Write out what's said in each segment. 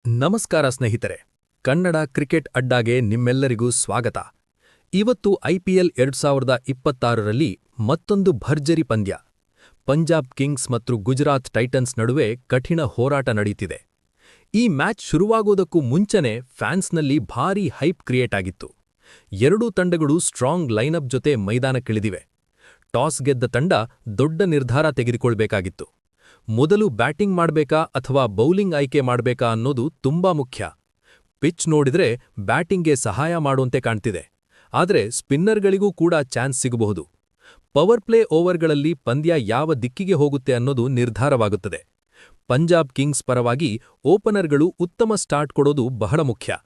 ನಮಸ್ಕಾರ ಸ್ನೇಹಿತರೆ, ಕನ್ನಡ ಕ್ರಿಕೆಟ್ ಅಡ್ಡಾಗೆ ನಿಮ್ಮೆಲ್ಲರಿಗೂ ಸ್ವಾಗತ. ಇವತ್ತು ಐಪಿಎಲ್ 2026ರಲ್ಲಿ ಮತ್ತೊಂದು ಭರ್ಜರಿ ಪಂದ್ಯ. ಪಂಜಾಬ್ ಕಿಂಗ್ಸ್ ಮತ್ತು ಗುಜರಾತ್ ಟೈಟನ್ಸ್ ನಡುವೆ ಕಠಿಣ ಹೋರಾಟ ನಡೆಯುತ್ತಿದೆ. ಈ ಮ್ಯಾಚ್ ಶುರುವಾಗೋದಕ್ಕೂ ಮುಂಚೆನೇ ಫ್ಯಾನ್ಸ್ನಲ್ಲಿ ಭಾರೀ ಹೈಪ್ ಕ್ರಿಯೇಟ್ ಆಗಿತ್ತು. ಎರಡೂ ತಂಡಗಳು ಸ್ಟ್ರಾಂಗ್ ಲೈನಪ್ ಜೊತೆ ಮೈದಾನಕ್ಕಿಳಿದಿವೆ. ಟಾಸ್ ಗೆದ್ದ ತಂಡ ದೊಡ್ಡ ನಿರ್ಧಾರ ತೆಗೆದುಕೊಳ್ಬೇಕಾಗಿತ್ತು. ಮೊದಲು ಬ್ಯಾಟಿಂಗ್ ಮಾಡಬೇಕಾ ಅಥವಾ ಬೌಲಿಂಗ್ ಆಯ್ಕೆ ಮಾಡಬೇಕಾ ಅನ್ನೋದು ತುಂಬಾ ಮುಖ್ಯ. ಪಿಚ್ ನೋಡಿದ್ರೆ ಬ್ಯಾಟಿಂಗ್ಗೆ ಸಹಾಯ ಮಾಡುವಂತೆ ಕಾಣ್ತಿದೆ, ಆದರೆ ಸ್ಪಿನ್ನರ್ಗಳಿಗೂ ಕೂಡ ಚಾನ್ಸ್ ಸಿಗಬಹುದು. ಪವರ್ ಪ್ಲೇ ಓವರ್ಗಳಲ್ಲಿ ಪಂದ್ಯ ಯಾವ ದಿಕ್ಕಿಗೆ ಹೋಗುತ್ತೆ ಅನ್ನೋದು ನಿರ್ಧಾರವಾಗುತ್ತದೆ. ಪಂಜಾಬ್ ಕಿಂಗ್ಸ್ ಪರವಾಗಿ ಓಪನರ್ಗಳು ಉತ್ತಮ ಸ್ಟಾರ್ಟ್ ಕೊಡೋದು ಬಹಳ ಮುಖ್ಯ.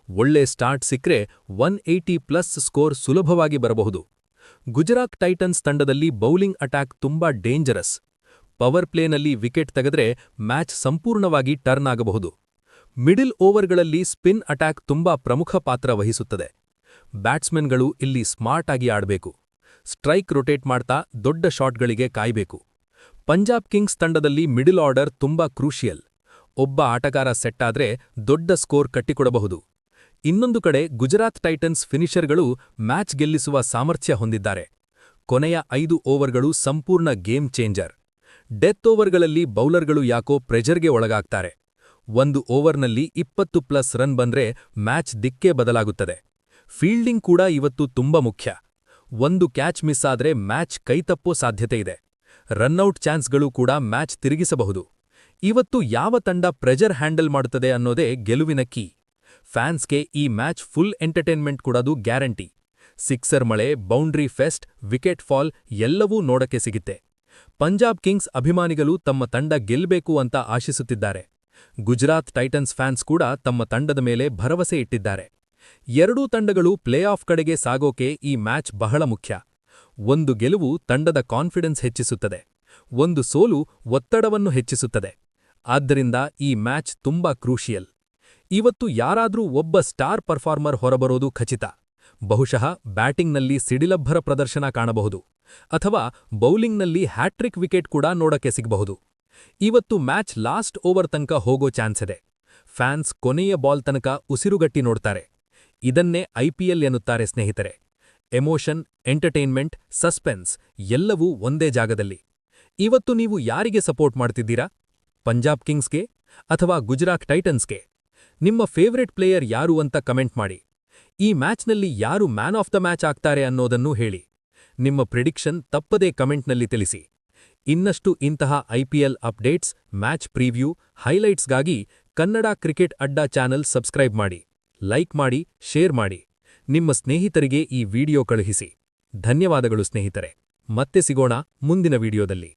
ಒಳ್ಳೆ ಸ್ಟಾರ್ಟ್ ಸಿಕ್ರೆ 180+ ಸ್ಕೋರ್ ಸುಲಭವಾಗಿ ಬರಬಹುದು. ಗುಜರಾತ್ ಟೈಟನ್ಸ್ ತಂಡದಲ್ಲಿ ಬೌಲಿಂಗ್ ಅಟ್ಯಾಕ್ ತುಂಬಾ ಡೇಂಜರಸ್. ಪವರ್ ಪ್ಲೇನಲ್ಲಿ ವಿಕೆಟ್ ತೆಗೆದ್ರೆ ಮ್ಯಾಚ್ ಸಂಪೂರ್ಣವಾಗಿ ಟರ್ನ್ ಆಗಬಹುದು. ಮಿಡಿಲ್ ಓವರ್ಗಳಲ್ಲಿ ಸ್ಪಿನ್ ಅಟ್ಯಾಕ್ ತುಂಬಾ ಪ್ರಮುಖ ಪಾತ್ರ ವಹಿಸುತ್ತದೆ. ಬ್ಯಾಟ್ಸ್ಮನ್ಗಳು ಇಲ್ಲಿ ಸ್ಮಾರ್ಟ್ ಆಗಿ ಆಡಬೇಕು. ಸ್ಟ್ರೈಕ್ ರೊಟೇಟ್ ಮಾಡ್ತಾ ದೊಡ್ಡ ಶಾಟ್ಗಳಿಗೆ ಕಾಯಬೇಕು. ಪಂಜಾಬ್ ಕಿಂಗ್ಸ್ ತಂಡದಲ್ಲಿ ಮಿಡಿಲ್ ಆರ್ಡರ್ ತುಂಬಾ ಕ್ರೂಷಿಯಲ್. ಒಬ್ಬ ಆಟಗಾರ ಸೆಟ್ ಆದ್ರೆ ದೊಡ್ಡ ಸ್ಕೋರ್ ಕಟ್ಟಿಕೊಡಬಹುದು. ಇನ್ನೊಂದು ಕಡೆ ಗುಜರಾತ್ ಟೈಟನ್ಸ್ ಫಿನಿಷರ್ಗಳು ಮ್ಯಾಚ್ ಗೆಲ್ಲಿಸುವ ಸಾಮರ್ಥ್ಯ ಹೊಂದಿದ್ದಾರೆ. ಕೊನೆಯ 5 ಓವರ್ಗಳು ಸಂಪೂರ್ಣ ಗೇಮ್ ಚೇಂಜರ್. ಡೆತ್ ಓವರ್ಗಳಲ್ಲಿ ಬೌಲರ್ಗಳು ಯಾಕೋ ಪ್ರೆಷರ್ಗೆ ಒಳಗಾಗ್ತಾರೆ. ಒಂದು ಓವರ್ನಲ್ಲಿ 20+ ರನ್ ಬಂದ್ರೆ ಮ್ಯಾಚ್ ದಿಕ್ಕೇ ಬದಲಾಗುತ್ತದೆ. ಫೀಲ್ಡಿಂಗ್ ಕೂಡ ಇವತ್ತು ತುಂಬಾ ಮುಖ್ಯ. ಒಂದು ಕ್ಯಾಚ್ ಮಿಸ್ ಆದ್ರೆ ಮ್ಯಾಚ್ ಕೈತಪ್ಪೋ ಸಾಧ್ಯತೆ ಇದೆ. ರನ್ಔಟ್ ಚಾನ್ಸ್ಗಳು ಕೂಡ ಮ್ಯಾಚ್ ತಿರುಗಿಸಬಹುದು. ಇವತ್ತು ಯಾವ ತಂಡ ಪ್ರೆಷರ್ ಹ್ಯಾಂಡಲ್ ಮಾಡುತ್ತದೆ ಅನ್ನೋದೇ ಗೆಲುವಿನ ಕೀ. ಫ್ಯಾನ್ಸ್ಗೆ ಈ ಮ್ಯಾಚ್ ಫುಲ್ ಎಂಟರ್ಟೈನ್ಮೆಂಟ್ ಕೊಡೋದು ಗ್ಯಾರಂಟಿ. ಸಿಕ್ಸರ್ ಮಳೆ, ಬೌಂಡ್ರಿ ಫೆಸ್ಟ್, ವಿಕೆಟ್ ಫಾಲ್ ಎಲ್ಲವೂ ನೋಡಕ್ಕೆ ಸಿಗುತ್ತೆ. ಪಂಜಾಬ್ ಕಿಂಗ್ಸ್ ಅಭಿಮಾನಿಗಳು ತಮ್ಮ ತಂಡ ಗೆಲ್ಲಬೇಕು ಅಂತ ಆಶಿಸುತ್ತಿದ್ದಾರೆ. ಗುಜರಾತ್ ಟೈಟನ್ಸ್ ಫ್ಯಾನ್ಸ್ ಕೂಡ ತಮ್ಮ ತಂಡದ ಮೇಲೆ ಭರವಸೆ ಇಟ್ಟಿದ್ದಾರೆ. ಎರಡೂ ತಂಡಗಳು ಪ್ಲೇ ಆಫ್ ಕಡೆಗೆ ಸಾಗೋಕೆ ಈ ಮ್ಯಾಚ್ ಬಹಳ ಮುಖ್ಯ. ಒಂದು ಗೆಲುವು ತಂಡದ ಕಾನ್ಫಿಡೆನ್ಸ್ ಹೆಚ್ಚಿಸುತ್ತದೆ, ಒಂದು ಸೋಲು ಒತ್ತಡವನ್ನು ಹೆಚ್ಚಿಸುತ್ತದೆ. ಆದ್ದರಿಂದ ಈ ಮ್ಯಾಚ್ ತುಂಬಾ ಕ್ರೂಷಿಯಲ್. ಇವತ್ತು ಯಾರಾದ್ರೂ ಒಬ್ಬ ಸ್ಟಾರ್ ಪರ್ಫಾರ್ಮರ್ ಹೊರಬರೋದು ಖಚಿತ. ಬಹುಶಃ ಬ್ಯಾಟಿಂಗ್ನಲ್ಲಿ ಸಿಡಿಲಬ್ಬರ ಪ್ರದರ್ಶನ ಕಾಣಬಹುದು, ಅಥವಾ ಬೌಲಿಂಗ್ನಲ್ಲಿ ಹ್ಯಾಟ್ರಿಕ್ ವಿಕೆಟ್ ಕೂಡ ನೋಡಕ್ಕೆ ಸಿಗಬಹುದು. ಇವತ್ತು ಮ್ಯಾಚ್ ಲಾಸ್ಟ್ ಓವರ್ ತನಕ ಹೋಗೋ ಚಾನ್ಸ್ ಇದೆ. ಫ್ಯಾನ್ಸ್ ಕೊನೆಯ ಬಾಲ್ ತನಕ ಉಸಿರುಗಟ್ಟಿ ನೋಡ್ತಾರೆ. ಇದನ್ನೇ ಐಪಿಎಲ್ ಎನ್ನುತ್ತಾರೆ ಸ್ನೇಹಿತರೆ. ಎಮೋಷನ್, ಎಂಟರ್ಟೈನ್ಮೆಂಟ್, ಸಸ್ಪೆನ್ಸ್ ಎಲ್ಲವೂ ಒಂದೇ ಜಾಗದಲ್ಲಿ. ಇವತ್ತು ನೀವು ಯಾರಿಗೆ ಸಪೋರ್ಟ್ ಮಾಡ್ತಿದ್ದೀರಾ? ಪಂಜಾಬ್ ಕಿಂಗ್ಸ್ಗೆ ಅಥವಾ ಗುಜರಾತ್ ಟೈಟನ್ಸ್ಗೆ? ನಿಮ್ಮ ಫೇವರೆಟ್ ಪ್ಲೇಯರ್ ಯಾರು ಅಂತ ಕಮೆಂಟ್ ಮಾಡಿ. ಈ ಮ್ಯಾಚ್ನಲ್ಲಿ ಯಾರು ಮ್ಯಾನ್ ಆಫ್ ದ ಮ್ಯಾಚ್ ಆಗ್ತಾರೆ ಅನ್ನೋದನ್ನೂ ಹೇಳಿ. ನಿಮ್ಮ ಪ್ರಿಡಿಕ್ಷನ್ ತಪ್ಪದೇ ಕಮೆಂಟ್ನಲ್ಲಿ ತಿಳಿಸಿ. ಇನ್ನಷ್ಟು ಇಂತಹ ಐಪಿಎಲ್ ಅಪ್ಡೇಟ್ಸ್, ಮ್ಯಾಚ್ ಪ್ರಿವ್ಯೂ, ಹೈಲೈಟ್ಸ್ಗಾಗಿ Kannada cricket Adda channel subscribe ಮಾಡಿ, ಲೈಕ್ ಮಾಡಿ, ಶೇರ್ ಮಾಡಿ. ನಿಮ್ಮ ಸ್ನೇಹಿತರಿಗೆ ಈ ವಿಡಿಯೋ ಕಳುಹಿಸಿ. ಧನ್ಯವಾದಗಳು ಸ್ನೇಹಿತರೆ. ಮತ್ತೆ ಸಿಗೋಣ ಮುಂದಿನ ವಿಡಿಯೋದಲ್ಲಿ.